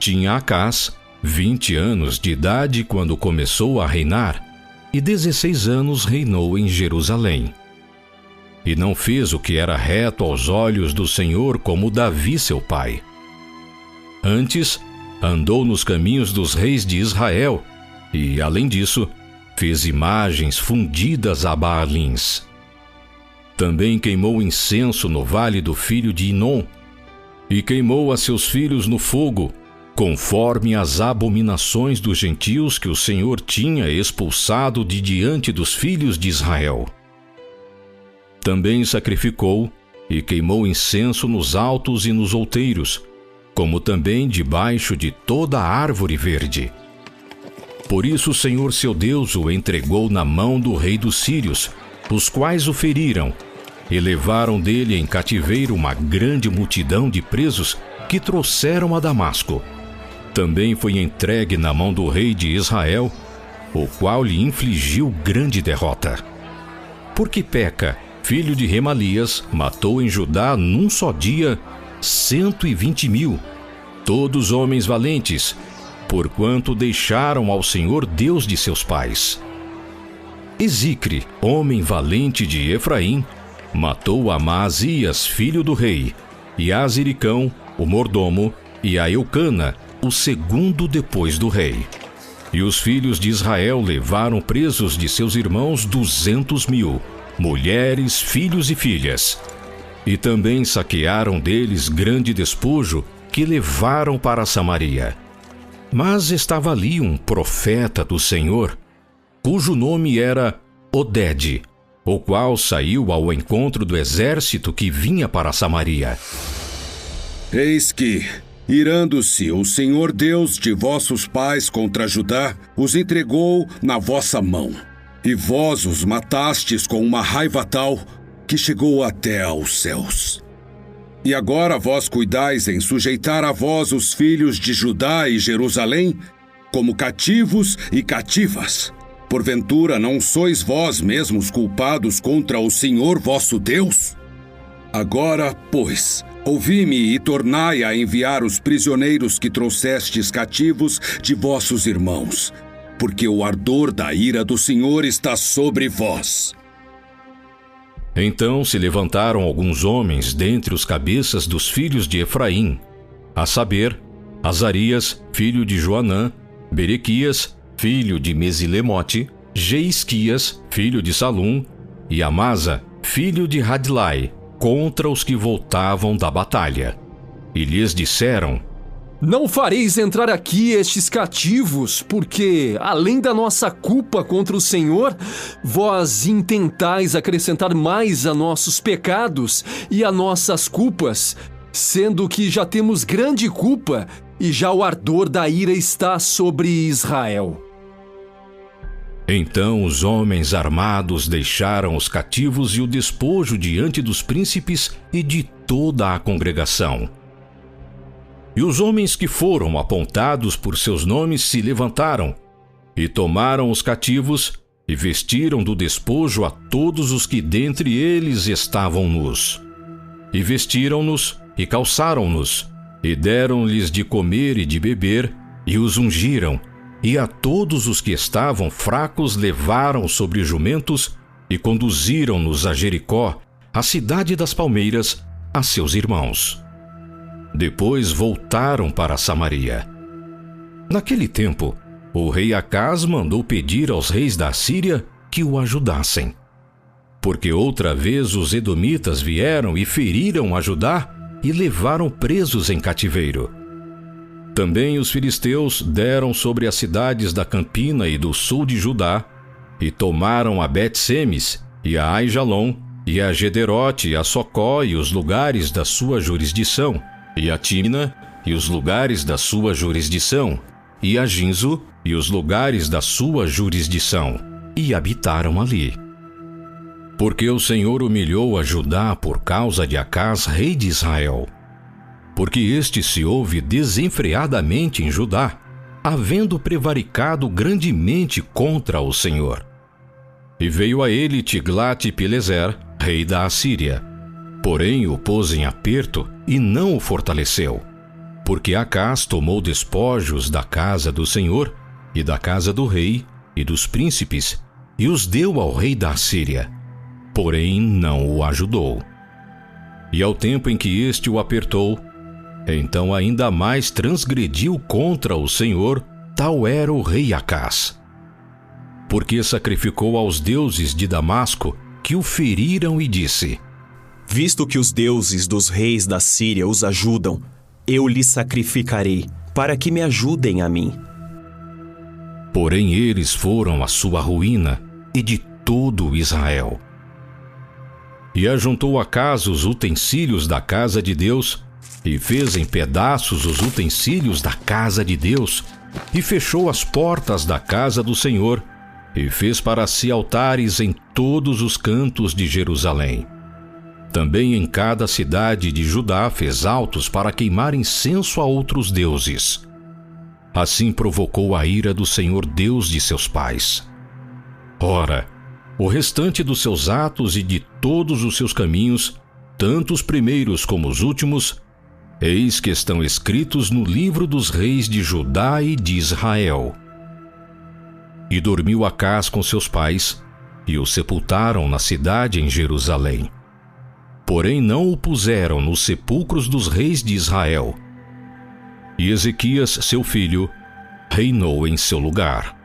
Tinha Acás 20 anos de idade quando começou a reinar, e 16 anos reinou em Jerusalém. E não fez o que era reto aos olhos do Senhor como Davi seu pai. Antes, andou nos caminhos dos reis de Israel, e, além disso, fez imagens fundidas a Baalins. Também queimou incenso no vale do filho de Inom, e queimou a seus filhos no fogo, conforme as abominações dos gentios que o Senhor tinha expulsado de diante dos filhos de Israel. Também sacrificou e queimou incenso nos altos e nos outeiros, como também debaixo de toda a árvore verde. Por isso o Senhor seu Deus o entregou na mão do rei dos sírios, os quais o feriram, e levaram dele em cativeiro uma grande multidão de presos que trouxeram a Damasco. Também foi entregue na mão do rei de Israel, o qual lhe infligiu grande derrota. Porque Peca, filho de Remalias, matou em Judá num só dia 120.000, todos homens valentes, porquanto deixaram ao Senhor Deus de seus pais. Ezicre, homem valente de Efraim, matou a Maasias, filho do rei, e a Aziricão, o mordomo, e a Eucana, o segundo depois do rei. E os filhos de Israel levaram presos de seus irmãos 200.000, mulheres, filhos e filhas. E também saquearam deles grande despojo que levaram para Samaria. Mas estava ali um profeta do Senhor, cujo nome era Odede, o qual saiu ao encontro do exército que vinha para Samaria. Eis que, irando-se o Senhor Deus de vossos pais contra Judá, os entregou na vossa mão. E vós os matastes com uma raiva tal que chegou até aos céus. E agora vós cuidais em sujeitar a vós os filhos de Judá e Jerusalém como cativos e cativas. Porventura não sois vós mesmos culpados contra o Senhor vosso Deus? Agora, pois, ouvi-me e tornai a enviar os prisioneiros que trouxestes cativos de vossos irmãos, porque o ardor da ira do Senhor está sobre vós. Então se levantaram alguns homens dentre os cabeças dos filhos de Efraim, a saber, Azarias, filho de Joanã, Berequias, filho de Mesilemote, Jeisquias, filho de Salum, e Amasa, filho de Radlai, contra os que voltavam da batalha. E lhes disseram: Não fareis entrar aqui estes cativos, porque, além da nossa culpa contra o Senhor, vós intentais acrescentar mais a nossos pecados e a nossas culpas, sendo que já temos grande culpa e já o ardor da ira está sobre Israel. Então os homens armados deixaram os cativos e o despojo diante dos príncipes e de toda a congregação. E os homens que foram apontados por seus nomes se levantaram, e tomaram os cativos, e vestiram do despojo a todos os que dentre eles estavam nus. E vestiram-nos, e calçaram-nos, e deram-lhes de comer e de beber, e os ungiram, e a todos os que estavam fracos levaram sobre jumentos, e conduziram-nos a Jericó, a cidade das palmeiras, a seus irmãos. Depois voltaram para Samaria. Naquele tempo, o rei Acás mandou pedir aos reis da Síria que o ajudassem. Porque outra vez os edomitas vieram e feriram a Judá e levaram presos em cativeiro. Também os filisteus deram sobre as cidades da Campina e do sul de Judá, e tomaram a Bet-Semes, e a Aijalon, e a Gederote, e a Socó, e os lugares da sua jurisdição, e a Tímina, e os lugares da sua jurisdição, e a Ginzo, e os lugares da sua jurisdição, e habitaram ali. Porque o Senhor humilhou a Judá por causa de Acás, rei de Israel. Porque este se ouve desenfreadamente em Judá, havendo prevaricado grandemente contra o Senhor. E veio a ele Tiglat-Pileser, rei da Assíria. Porém o pôs em aperto e não o fortaleceu. Porque Acás tomou despojos da casa do Senhor e da casa do rei e dos príncipes e os deu ao rei da Assíria, porém não o ajudou. E ao tempo em que este o apertou, então ainda mais transgrediu contra o Senhor, tal era o rei Acás. Porque sacrificou aos deuses de Damasco, que o feriram, e disse: Visto que os deuses dos reis da Síria os ajudam, eu lhes sacrificarei, para que me ajudem a mim. Porém eles foram a sua ruína e de todo Israel. E ajuntou Acás os utensílios da casa de Deus, e fez em pedaços os utensílios da casa de Deus, e fechou as portas da casa do Senhor, e fez para si altares em todos os cantos de Jerusalém. Também em cada cidade de Judá fez altos para queimar incenso a outros deuses. Assim provocou a ira do Senhor Deus de seus pais. Ora, o restante dos seus atos e de todos os seus caminhos, tanto os primeiros como os últimos, eis que estão escritos no livro dos reis de Judá e de Israel. E dormiu Acás com seus pais, e o sepultaram na cidade em Jerusalém. Porém não o puseram nos sepulcros dos reis de Israel. E Ezequias, seu filho, reinou em seu lugar.